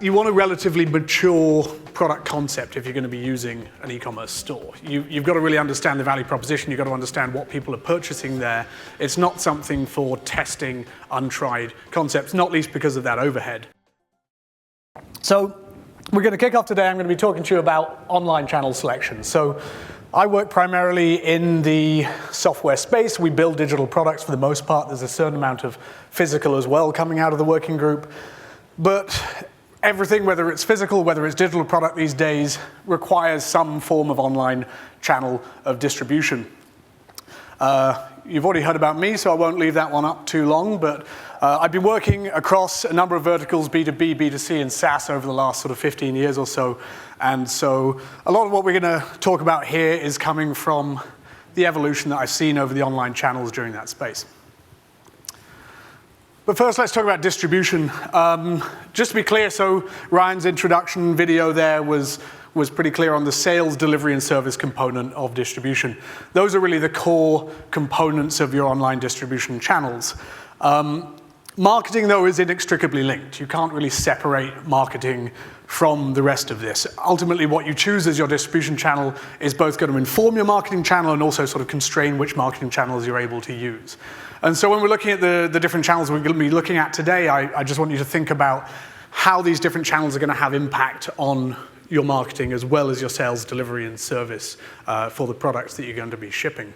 you want a relatively mature product concept if you're going to be using an e-commerce store. You've got to really understand the value proposition. You've got to understand what people are purchasing there. It's not something for testing untried concepts, not least because of that overhead. So we're going to kick off today. I'm going to be talking to you about online channel selection. So I work primarily in the software space. We build digital products for the most part. There's a certain amount of physical as well coming out of the working group. But everything, whether it's physical, whether it's digital product these days, requires some form of online channel of distribution. You've already heard about me, so I won't leave that one up too long, but I've been working across a number of verticals, B2B, B2C, and SaaS over the last sort of 15 years or so. And so a lot of what we're going to talk about here is coming from the evolution that I've seen over the online channels during that space. But first, let's talk about distribution. Just to be clear, so Ryan's introduction video there was pretty clear on the sales, delivery, and service component of distribution. Those are really the core components of your online distribution channels. Marketing, though, is inextricably linked. You can't really separate marketing from the rest of this. Ultimately, what you choose as your distribution channel is both going to inform your marketing channel and also sort of constrain which marketing channels you're able to use. And so when we're looking at the different channels we're going to be looking at today, I just want you to think about how these different channels are going to have impact on your marketing as well as your sales, delivery, and service for the products that you're going to be shipping.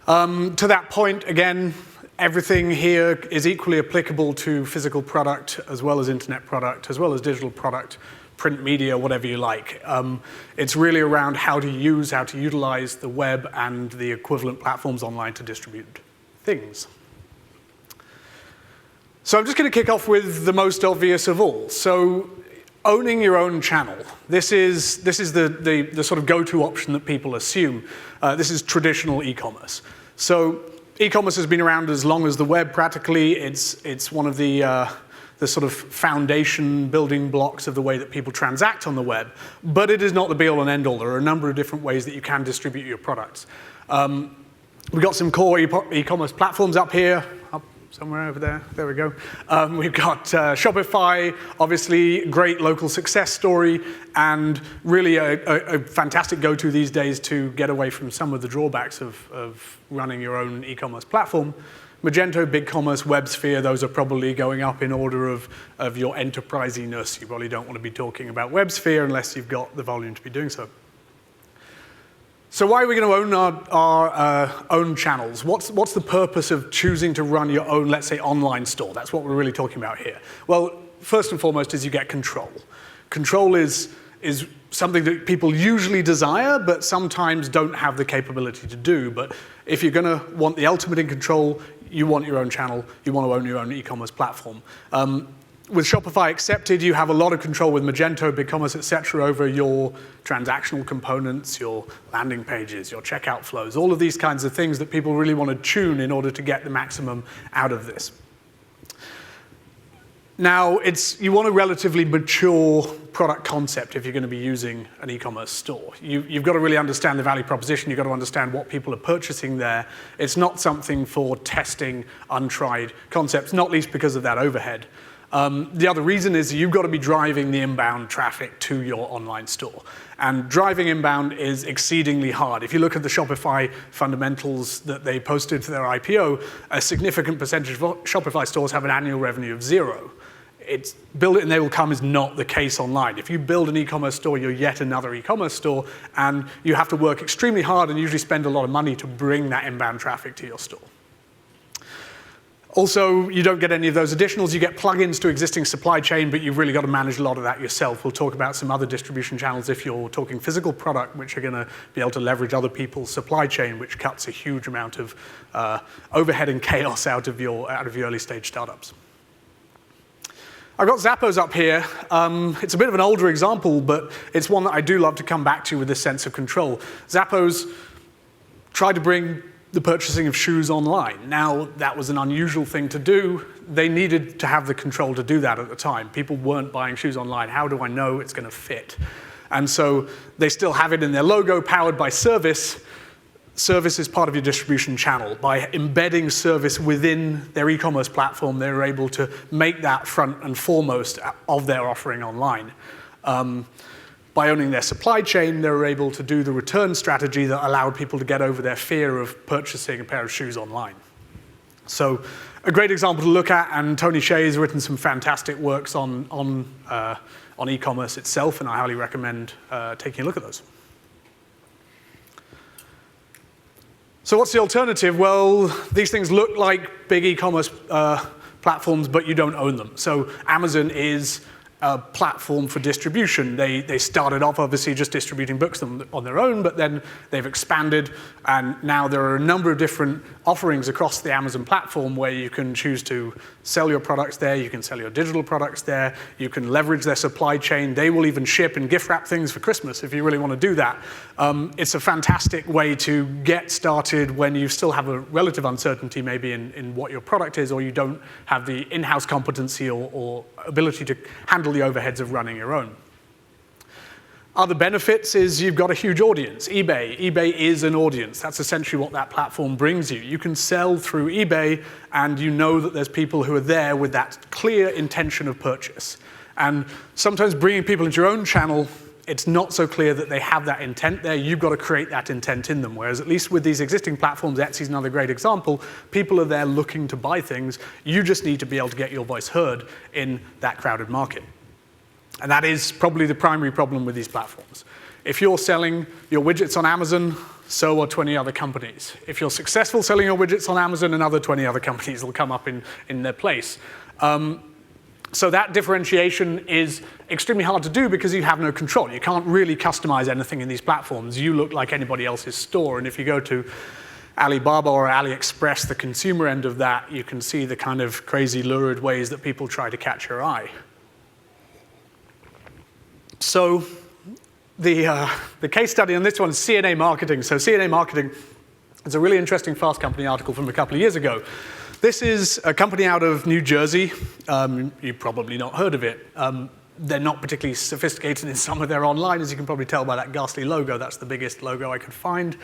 To that point, again, everything here is equally applicable to physical product as well as internet product, as well as digital product, print media, whatever you like. It's really around how to utilize the web and the equivalent platforms online to distribute things. So I'm just going to kick off with the most obvious of all. So owning your own channel. This is the sort of go-to option that people assume. This is traditional e-commerce. So e-commerce has been around as long as the web practically. It's one of the sort of foundation building blocks of the way that people transact on the web, but it is not the be-all and end-all. There are a number of different ways that you can distribute your products. We've got some core e-commerce platforms up here, up somewhere over there. There we go. We've got Shopify, obviously great local success story, and really a fantastic go-to these days to get away from some of the drawbacks of running your own e-commerce platform. Magento, BigCommerce, WebSphere, those are probably going up in order of your enterprisiness. You probably don't want to be talking about WebSphere unless you've got the volume to be doing so. So why are we going to own our own channels? What's the purpose of choosing to run your own, let's say, online store? That's what we're really talking about here. Well, first and foremost is you get control. Control is something that people usually desire, but sometimes don't have the capability to do. But if you're going to want the ultimate in control, you want your own channel, you want to own your own e-commerce platform. With Shopify accepted, you have a lot of control with Magento, BigCommerce, et cetera, over your transactional components, your landing pages, your checkout flows, all of these kinds of things that people really want to tune in order to get the maximum out of this. Now, you want a relatively mature product concept if you're going to be using an e-commerce store. You've got to really understand the value proposition. You've got to understand what people are purchasing there. It's not something for testing untried concepts, not least because of that overhead. The other reason is you've got to be driving the inbound traffic to your online store. And driving inbound is exceedingly hard. If you look at the Shopify fundamentals that they posted for their IPO, a significant percentage of Shopify stores have an annual revenue of 0. It's build it and they will come is not the case online. If you build an e-commerce store, you're yet another e-commerce store, and you have to work extremely hard and usually spend a lot of money to bring that inbound traffic to your store. Also, you don't get any of those additionals. You get plugins to existing supply chain, but you've really got to manage a lot of that yourself. We'll talk about some other distribution channels if you're talking physical product, which are going to be able to leverage other people's supply chain, which cuts a huge amount of overhead and chaos out of your early stage startups. I've got Zappos up here. It's a bit of an older example, but it's one that I do love to come back to with this sense of control. Zappos tried to bring the purchasing of shoes online. Now, that was an unusual thing to do. They needed to have the control to do that at the time. People weren't buying shoes online. How do I know it's going to fit? And so they still have it in their logo, powered by service. service is part of your distribution channel. By embedding service within their e-commerce platform, they're able to make that front and foremost of their offering online. By owning their supply chain, they're able to do the return strategy that allowed people to get over their fear of purchasing a pair of shoes online. So a great example to look at, and Tony Shea has written some fantastic works on e-commerce itself, and I highly recommend taking a look at those. So what's the alternative? Well, these things look like big e-commerce platforms, but you don't own them. So Amazon is a platform for distribution. They started off obviously just distributing books on their own, but then they've expanded, and now there are a number of different offerings across the Amazon platform where you can choose to sell your products there, you can sell your digital products there, you can leverage their supply chain. They will even ship and gift wrap things for Christmas if you really want to do that. It's a fantastic way to get started when you still have a relative uncertainty maybe in what your product is, or you don't have the in-house competency or ability to handle the overheads of running your own. Other benefits is you've got a huge audience. eBay is an audience. That's essentially what that platform brings you. You can sell through eBay, and you know that there's people who are there with that clear intention of purchase. And sometimes bringing people into your own channel, it's not so clear that they have that intent there. You've got to create that intent in them. Whereas at least with these existing platforms, Etsy's another great example, people are there looking to buy things. You just need to be able to get your voice heard in that crowded market. And that is probably the primary problem with these platforms. If you're selling your widgets on Amazon, so are 20 other companies. If you're successful selling your widgets on Amazon, another 20 other companies will come up in their place. So that differentiation is extremely hard to do because you have no control. You can't really customize anything in these platforms. You look like anybody else's store, and if you go to Alibaba or AliExpress, the consumer end of that, you can see the kind of crazy lurid ways that people try to catch your eye. So the case study on this one is CNA Marketing. So CNA Marketing is a really interesting Fast Company article from a couple of years ago. This is a company out of New Jersey. You've probably not heard of it. They're not particularly sophisticated in some of their online, as you can probably tell by that ghastly logo. That's the biggest logo I could find.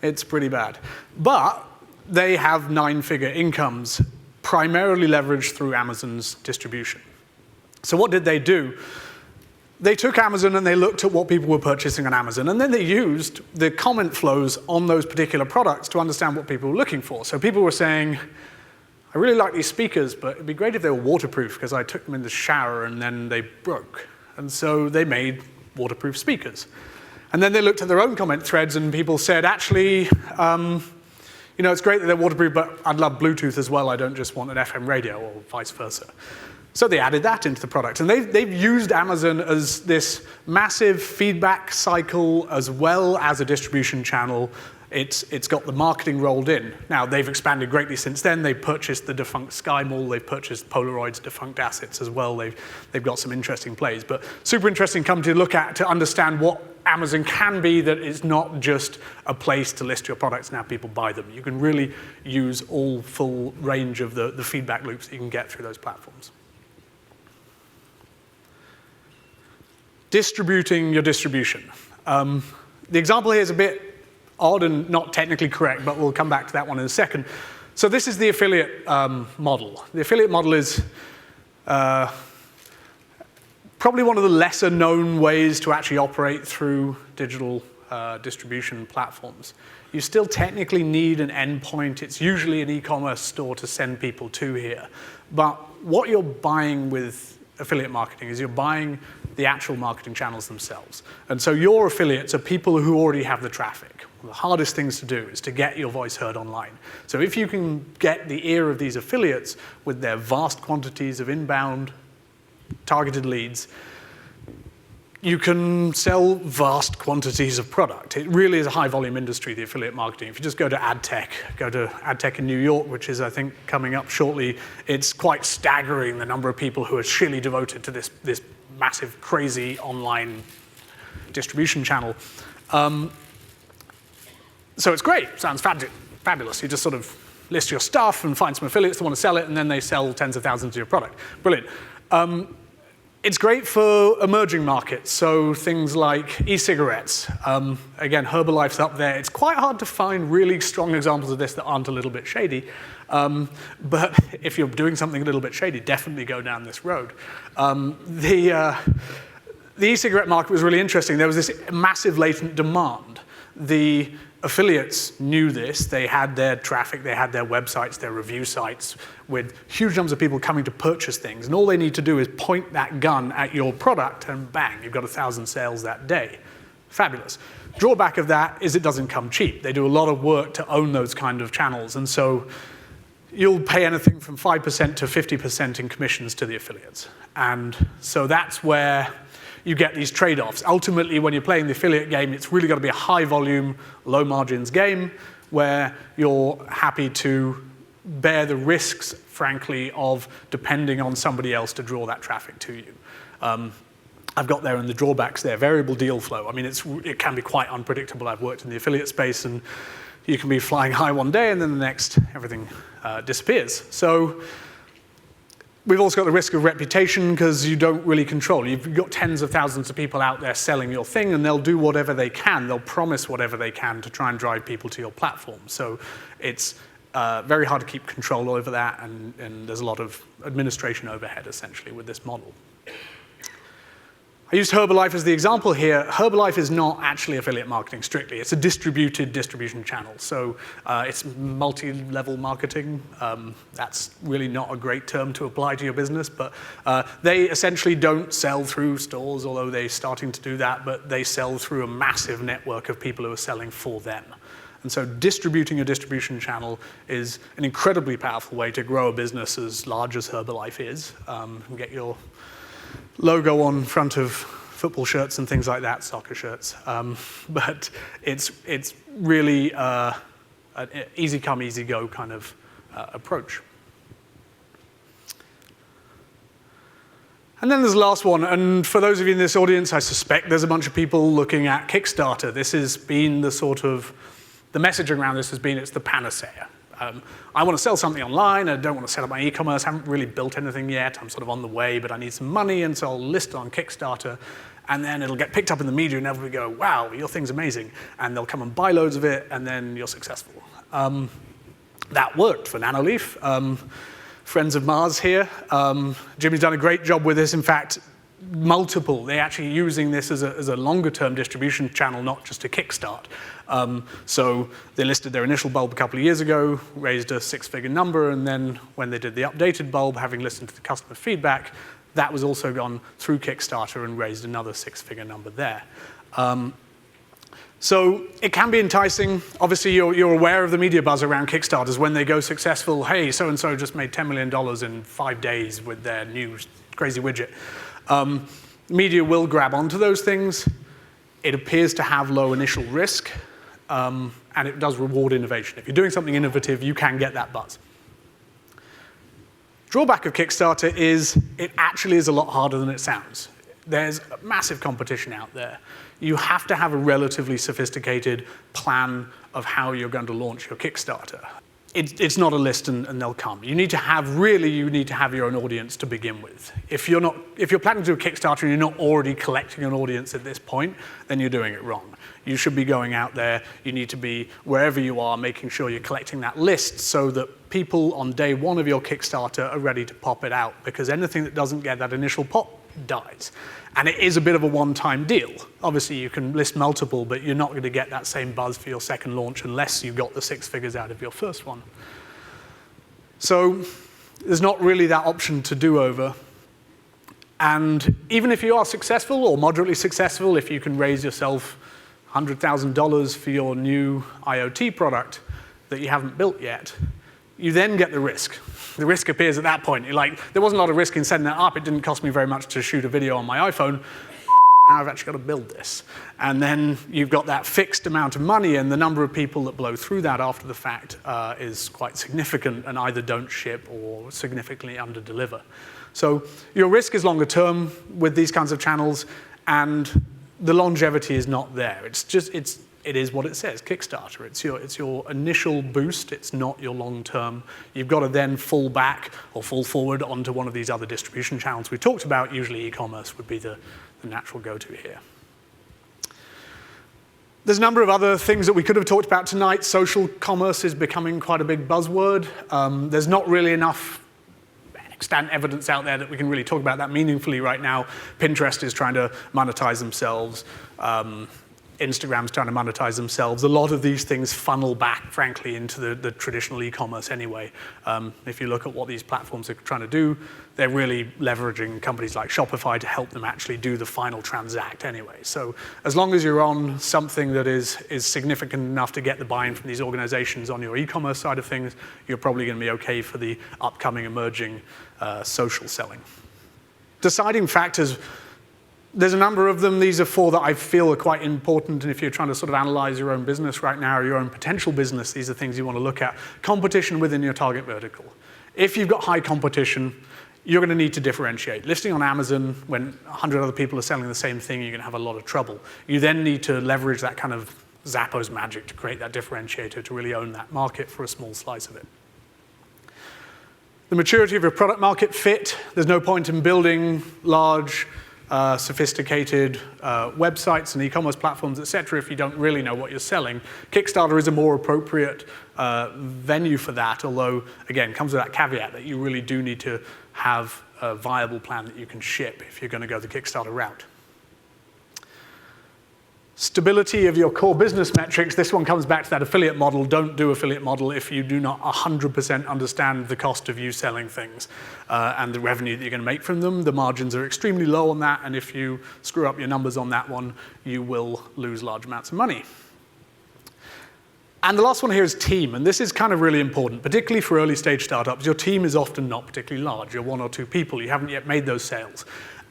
It's pretty bad. But they have 9-figure incomes, primarily leveraged through Amazon's distribution. So what did they do? They took Amazon and they looked at what people were purchasing on Amazon, and then they used the comment flows on those particular products to understand what people were looking for. So people were saying, I really like these speakers, but it'd be great if they were waterproof because I took them in the shower and then they broke. And so they made waterproof speakers. And then they looked at their own comment threads and people said, actually, it's great that they're waterproof, but I'd love Bluetooth as well. I don't just want an FM radio, or vice versa. So they added that into the product. And they've used Amazon as this massive feedback cycle as well as a distribution channel. It's got the marketing rolled in. Now, they've expanded greatly since then. They've purchased the defunct Sky Mall. They've purchased Polaroid's defunct assets as well. They've got some interesting plays. But super interesting company to look at to understand what Amazon can be, that it's not just a place to list your products and have people buy them. You can really use all full range of the feedback loops that you can get through those platforms. Distributing your distribution. The example here is a bit odd and not technically correct, but we'll come back to that one in a second. So this is the affiliate model. The affiliate model is probably one of the lesser known ways to actually operate through digital distribution platforms. You still technically need an endpoint. It's usually an e-commerce store to send people to here. But what you're buying with affiliate marketing is you're buying the actual marketing channels themselves. And so your affiliates are people who already have the traffic. One of the hardest things to do is to get your voice heard online. So if you can get the ear of these affiliates with their vast quantities of inbound targeted leads, you can sell vast quantities of product. It really is a high volume industry, the affiliate marketing. If you just go to AdTech in New York, which is, I think, coming up shortly, it's quite staggering the number of people who are sheerly devoted to this massive, crazy online distribution channel. So it's great, sounds fabulous. You just sort of list your stuff and find some affiliates that want to sell it, and then they sell tens of thousands of your product. Brilliant. It's great for emerging markets, so things like e-cigarettes. Again, Herbalife's up there. It's quite hard to find really strong examples of this that aren't a little bit shady. But if you're doing something a little bit shady, definitely go down this road. The e-cigarette market was really interesting. There was this massive latent demand. The affiliates knew this. They had their traffic, they had their websites, their review sites with huge numbers of people coming to purchase things. And all they need to do is point that gun at your product and bang, you've got 1,000 sales that day. Fabulous. Drawback of that is it doesn't come cheap. They do a lot of work to own those kind of channels. And so you'll pay anything from 5% to 50% in commissions to the affiliates. And so that's where you get these trade-offs. Ultimately, when you're playing the affiliate game, it's really got to be a high volume, low margins game where you're happy to bear the risks, frankly, of depending on somebody else to draw that traffic to you. I've got there in the drawbacks there, variable deal flow. I mean, it can be quite unpredictable. I've worked in the affiliate space, and you can be flying high one day, and then the next, everything disappears. So we've also got the risk of reputation because you don't really control. You've got tens of thousands of people out there selling your thing, and they'll do whatever they can. They'll promise whatever they can to try and drive people to your platform. So it's very hard to keep control over that, and there's a lot of administration overhead, essentially, with this model. I used Herbalife as the example here. Herbalife is not actually affiliate marketing strictly. It's a distributed distribution channel. So it's multi-level marketing. That's really not a great term to apply to your business, but they essentially don't sell through stores, although they're starting to do that, but they sell through a massive network of people who are selling for them. And so distributing a distribution channel is an incredibly powerful way to grow a business as large as Herbalife is. And get your logo on front of football shirts and things like that, soccer shirts. But it's really an easy come, easy go kind of approach. And then there's the last one, and for those of you in this audience, I suspect there's a bunch of people looking at Kickstarter. This has been the messaging around this has been it's the panacea. I want to sell something online, I don't want to set up my e-commerce, I haven't really built anything yet, I'm sort of on the way, but I need some money, and so I'll list it on Kickstarter, and then it'll get picked up in the media, and everybody go, wow, your thing's amazing, and they'll come and buy loads of it, and then you're successful. That worked for Nanoleaf. Friends of Mars here. Jimmy's done a great job with this. In fact, they're actually using this as a longer-term distribution channel, not just a kickstart. So they listed their initial bulb a couple of years ago, raised a six-figure number, and then when they did the updated bulb, having listened to the customer feedback, that was also gone through Kickstarter and raised another six-figure number there. So it can be enticing. Obviously, you're aware of the media buzz around Kickstarters. When they go successful, hey, so-and-so just made $10 million in 5 days with their new crazy widget. Media will grab onto those things. It appears to have low initial risk, and it does reward innovation. If you're doing something innovative, you can get that buzz. Drawback of Kickstarter is it actually is a lot harder than it sounds. There's massive competition out there. You have to have a relatively sophisticated plan of how you're going to launch your Kickstarter. It's not a list and they'll come. You need to have your own audience to begin with. If you're planning to do a Kickstarter and you're not already collecting an audience at this point, then you're doing it wrong. You should be going out there. You need to be, wherever you are, making sure you're collecting that list so that people on day one of your Kickstarter are ready to pop it out, because anything that doesn't get that initial pop dies. And it is a bit of a one-time deal. Obviously, you can list multiple, but you're not going to get that same buzz for your second launch unless you got the 6 figures out of your first one. So there's not really that option to do over. And even if you are successful or moderately successful, if you can raise yourself $100,000 for your new IoT product that you haven't built yet, you then get the risk. The risk appears at that point. You're like, there wasn't a lot of risk in setting that up. It didn't cost me very much to shoot a video on my iPhone. Now I've actually got to build this. And then you've got that fixed amount of money, and the number of people that blow through that after the fact is quite significant and either don't ship or significantly under-deliver. So your risk is longer term with these kinds of channels, and the longevity is not there. It's it is what it says, Kickstarter. It's your initial boost, it's not your long term. You've got to then fall back or fall forward onto one of these other distribution channels we talked about. Usually e-commerce would be the natural go-to here. There's a number of other things that we could have talked about tonight. Social commerce is becoming quite a big buzzword. There's not really enough extant evidence out there that we can really talk about that meaningfully right now. Pinterest is trying to monetize themselves. Instagram's trying to monetize themselves. A lot of these things funnel back, frankly, into the traditional e-commerce anyway. If you look at what these platforms are trying to do, they're really leveraging companies like Shopify to help them actually do the final transact anyway. So as long as you're on something that is significant enough to get the buy-in from these organizations on your e-commerce side of things, you're probably going to be okay for the upcoming emerging social selling. Deciding factors. There's a number of them. These are 4 that I feel are quite important, and if you're trying to sort of analyze your own business right now, or your own potential business, these are things you want to look at. Competition within your target vertical. If you've got high competition, you're going to need to differentiate. Listing on Amazon, when 100 other people are selling the same thing, you're going to have a lot of trouble. You then need to leverage that kind of Zappos magic to create that differentiator to really own that market for a small slice of it. The maturity of your product market fit. There's no point in building large, sophisticated websites and e-commerce platforms, etc., if you don't really know what you're selling. Kickstarter is a more appropriate venue for that, although, again, comes with that caveat that you really do need to have a viable plan that you can ship if you're going to go the Kickstarter route. Stability of your core business metrics. This one comes back to that affiliate model. Don't do affiliate model if you do not 100% understand the cost of you selling things and the revenue that you're going to make from them. The margins are extremely low on that, and if you screw up your numbers on that one, you will lose large amounts of money. And the last one here is team, and this is kind of really important, particularly for early stage startups. Your team is often not particularly large. You're 1 or 2 people. You haven't yet made those sales.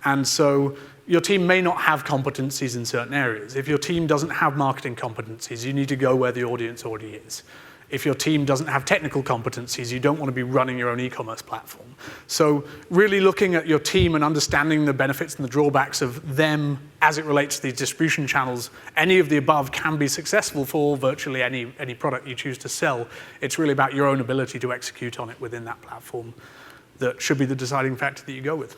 And so your team may not have competencies in certain areas. If your team doesn't have marketing competencies, you need to go where the audience already is. If your team doesn't have technical competencies, you don't want to be running your own e-commerce platform. So really looking at your team and understanding the benefits and the drawbacks of them as it relates to these distribution channels, any of the above can be successful for virtually any product you choose to sell. It's really about your own ability to execute on it within that platform that should be the deciding factor that you go with.